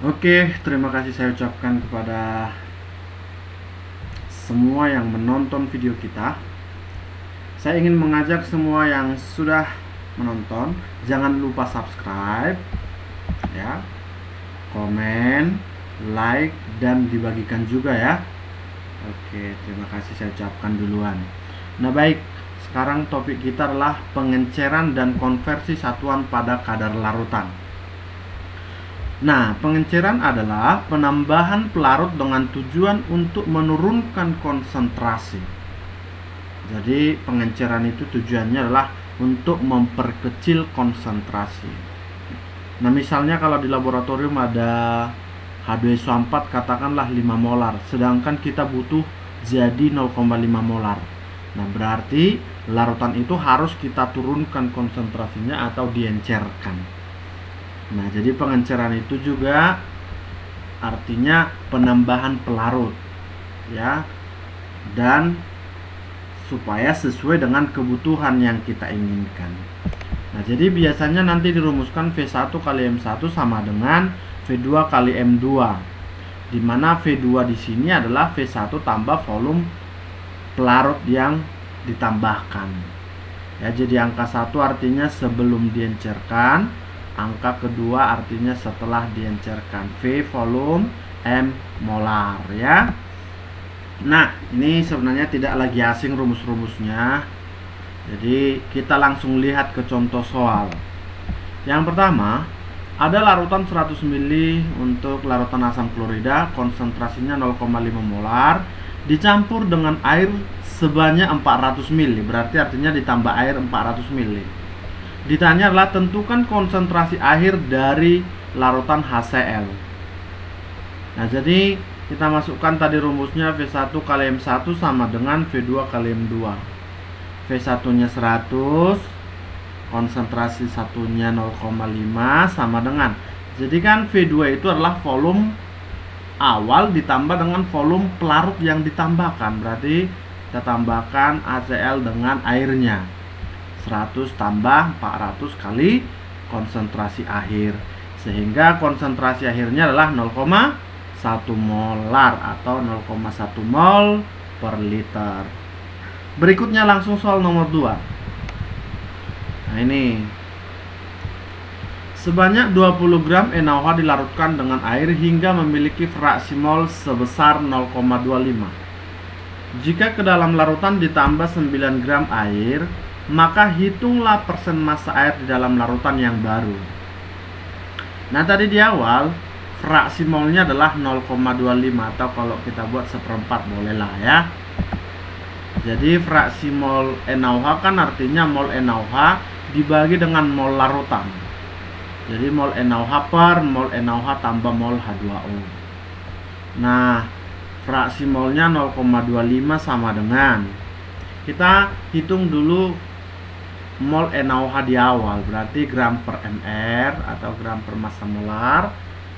Oke, terima kasih saya ucapkan kepada semua yang menonton video kita. Saya ingin mengajak semua yang sudah menonton, jangan lupa subscribe, ya, komen, like, dan dibagikan juga ya. Oke, terima kasih saya ucapkan duluan. Nah baik, sekarang topik kita adalah pengenceran dan konversi satuan pada kadar larutan. Nah, pengenceran adalah penambahan pelarut dengan tujuan untuk menurunkan konsentrasi. Jadi, pengenceran itu tujuannya adalah untuk memperkecil konsentrasi. Nah, misalnya kalau di laboratorium ada H2SO4 katakanlah 5 molar, sedangkan kita butuh jadi 0,5 molar. Nah, berarti larutan itu harus kita turunkan konsentrasinya atau diencerkan. Nah, jadi pengenceran itu juga artinya penambahan pelarut, ya, dan supaya sesuai dengan kebutuhan yang kita inginkan. Nah, jadi biasanya nanti dirumuskan V1 kali M1 sama dengan V2 kali M2, di mana V2 di sini adalah V1 tambah volume pelarut yang ditambahkan. Ya, jadi angka 1 artinya sebelum diencerkan, angka kedua artinya setelah diencerkan. V volume, M molar, ya. Nah, ini sebenarnya tidak lagi asing rumus-rumusnya. Jadi kita langsung lihat ke contoh soal. Yang pertama, ada larutan 100 ml untuk larutan asam klorida, konsentrasinya 0,5 molar, dicampur dengan air sebanyak 400 ml, berarti artinya ditambah air 400 ml. Ditanya adalah tentukan konsentrasi akhir dari larutan HCl. Nah, jadi kita masukkan tadi rumusnya V1 kali M1 sama dengan V2 kali M2. V1 nya 100, konsentrasi satunya 0,5 sama dengan, jadi kan V2 itu adalah volume awal ditambah dengan volume pelarut yang ditambahkan, berarti kita tambahkan HCl dengan airnya, 100 tambah 400 kali konsentrasi akhir, sehingga konsentrasi akhirnya adalah 0,1 molar atau 0,1 mol per liter. Berikutnya langsung soal nomor 2. Nah, ini sebanyak 20 gram NaOH dilarutkan dengan air hingga memiliki fraksi mol sebesar 0,25. Jika ke dalam larutan ditambah 9 gram air, maka hitunglah persen massa air di dalam larutan yang baru. Nah, tadi di awal fraksi molnya adalah 0,25, atau kalau kita buat seperempat bolehlah ya. Jadi fraksi mol NaOH kan artinya mol NaOH dibagi dengan mol larutan. Jadi mol NaOH per mol NaOH tambah mol H2O. Nah, fraksi molnya 0,25 sama dengan, kita hitung dulu mol NaOH di awal, berarti gram per mR atau gram per massa molar,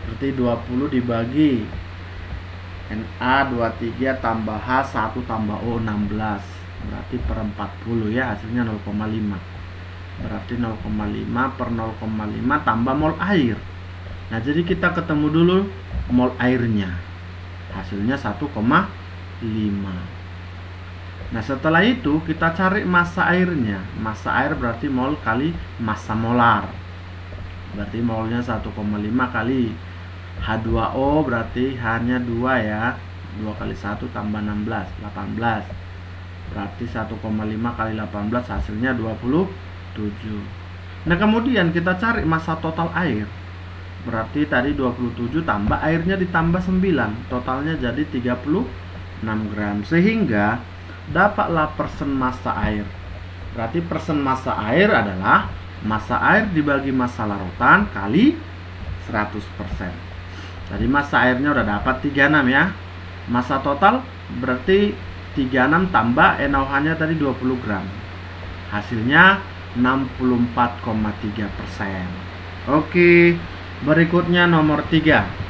berarti 20 dibagi Na23 tambah H1 tambah O 16, berarti per 40 ya, hasilnya 0,5. Berarti 0,5 per 0,5 tambah mol air. Nah, jadi kita ketemu dulu mol airnya, hasilnya 1,5. Nah, setelah itu kita cari massa airnya. Massa air berarti mol kali massa molar, berarti molnya 1,5 kali H2O, berarti hanya 2 ya, 2 kali 1 tambah 16, 18, berarti 1,5 kali 18 hasilnya 27. Nah, kemudian kita cari massa total air, berarti tadi 27 tambah airnya ditambah 9, totalnya jadi 36 gram, sehingga dapatlah persen massa air. Berarti persen massa air adalah massa air dibagi massa larutan kali 100%. Tadi massa airnya udah dapat 36 ya. Massa total berarti 36 tambah NaOH-nya tadi 20 gram. Hasilnya 64,3%. Oke, berikutnya nomor 3.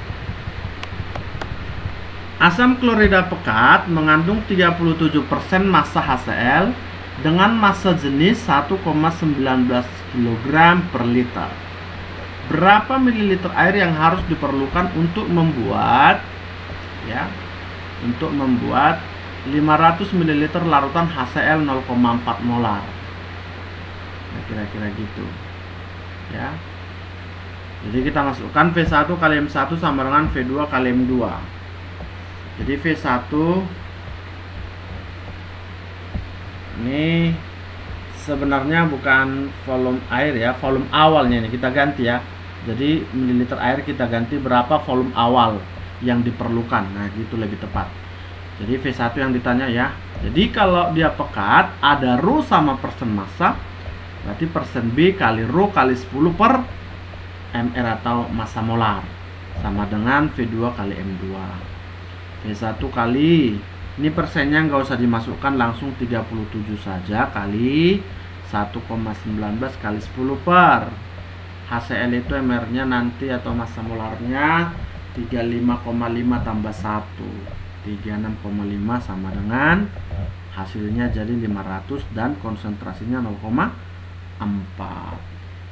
Asam klorida pekat mengandung 37% massa HCl dengan massa jenis 1,19 kg per liter. berapa mililiter air yang harus diperlukan untuk membuat 500 ml larutan HCl 0,4 molar. Nah, kira-kira gitu ya. Jadi kita masukkan V1 kali M1 sama dengan V2 kali M2. Jadi V1 ini sebenarnya bukan volume air ya, volume awalnya ini kita ganti ya. Jadi mililiter air kita ganti berapa volume awal yang diperlukan. Nah, gitu lebih tepat. Jadi V1 yang ditanya ya. Jadi kalau dia pekat ada rho sama persen massa, berarti persen B kali rho kali 10 per mR atau massa molar, sama dengan V2 kali M2. V1 kali, ini persennya nggak usah dimasukkan, langsung 37 saja kali 1,19 kali 10 per HCl itu mR nya nanti atau massa molarnya 35,5 tambah 1 36,5 sama dengan hasilnya jadi 500 dan konsentrasinya 0,4.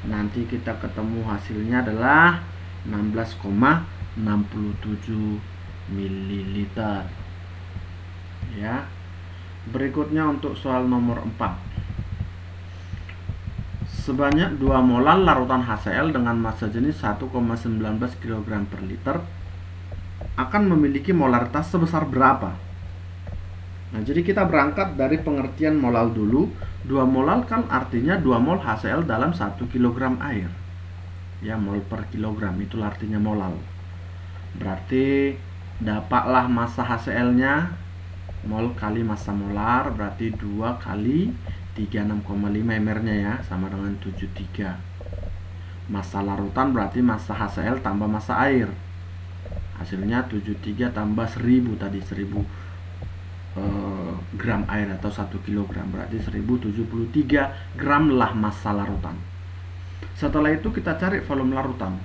Nanti kita ketemu hasilnya adalah 16,67 ml ya. Berikutnya untuk soal nomor 4. Sebanyak 2 molar larutan HCl dengan massa jenis 1,19 kg per liter akan memiliki molaritas sebesar berapa? Nah, jadi kita berangkat dari pengertian molal dulu. 2 molal kan artinya 2 mol HCl dalam 1 kg air. Ya, mol per kilogram itu artinya molal. Berarti dapatlah massa HCl-nya mol kali massa molar, berarti 2 kali 36,5 mR-nya ya, sama dengan 73. Massa larutan berarti massa HCl tambah massa air. Hasilnya 73 tambah 1000 tadi, 1000 gram air atau 1 kg, berarti 1073 gram lah massa larutan. Setelah itu kita cari volume larutan.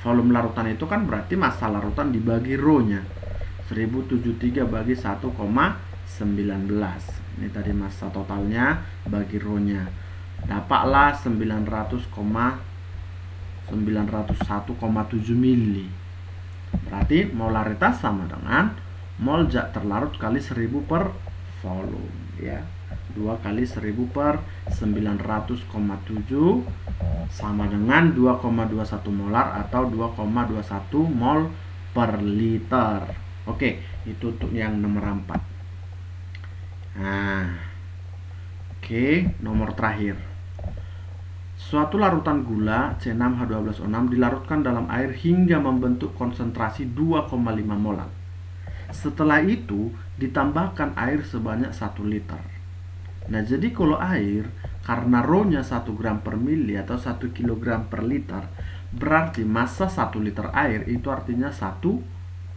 Volume larutan itu kan berarti massa larutan dibagi rho-nya. 1073 bagi 1,19. Ini tadi massa totalnya bagi rho-nya. Dapatlah 901,7 mili. Berarti molaritas sama dengan mol zat terlarut kali 1000 per volume ya. 2 kali 1000 per 900,7 sama dengan 2,21 molar atau 2,21 mol per liter. Oke, itu untuk yang nomor 4. Nah, oke, nomor terakhir. Suatu larutan gula C6H12O6 dilarutkan dalam air hingga membentuk konsentrasi 2,5 molar. Setelah itu ditambahkan air sebanyak 1 liter. Nah, jadi kalau air karena rho-nya 1 gram per mili atau 1 kg per liter, berarti massa 1 liter air itu artinya 1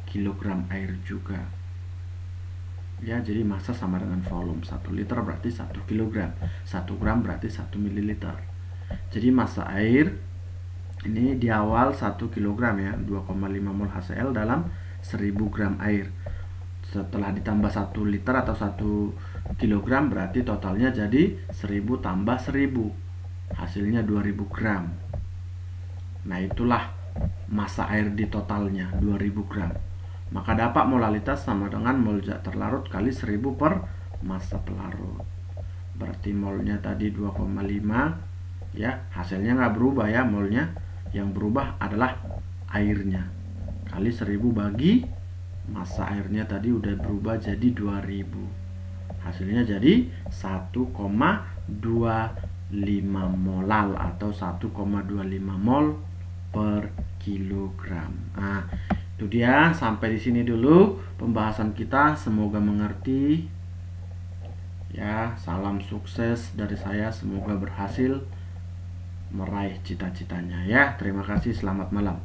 kg air juga. Ya, jadi massa sama dengan volume. 1 liter berarti 1 kg. 1 gram berarti 1 mililiter. Jadi massa air ini di awal 1 kg ya, 2,5 mol HCl dalam 1000 gram air. Setelah ditambah 1 liter atau 1 kg berarti totalnya jadi 1000 tambah 1000. Hasilnya 2000 gram. Nah, itulah massa air di totalnya 2000 gram. Maka dapat molalitas sama dengan mol zat terlarut kali 1000 per massa pelarut. Berarti molnya tadi 2,5 ya, hasilnya nggak berubah ya molnya. Yang berubah adalah airnya. Kali 1000 bagi massa airnya tadi udah berubah jadi 2000. Hasilnya jadi 1,25 molal atau 1,25 mol per kilogram. Nah, itu dia, sampai di sini dulu pembahasan kita, semoga mengerti. Ya, salam sukses dari saya, semoga berhasil meraih cita-citanya ya. Terima kasih, selamat malam.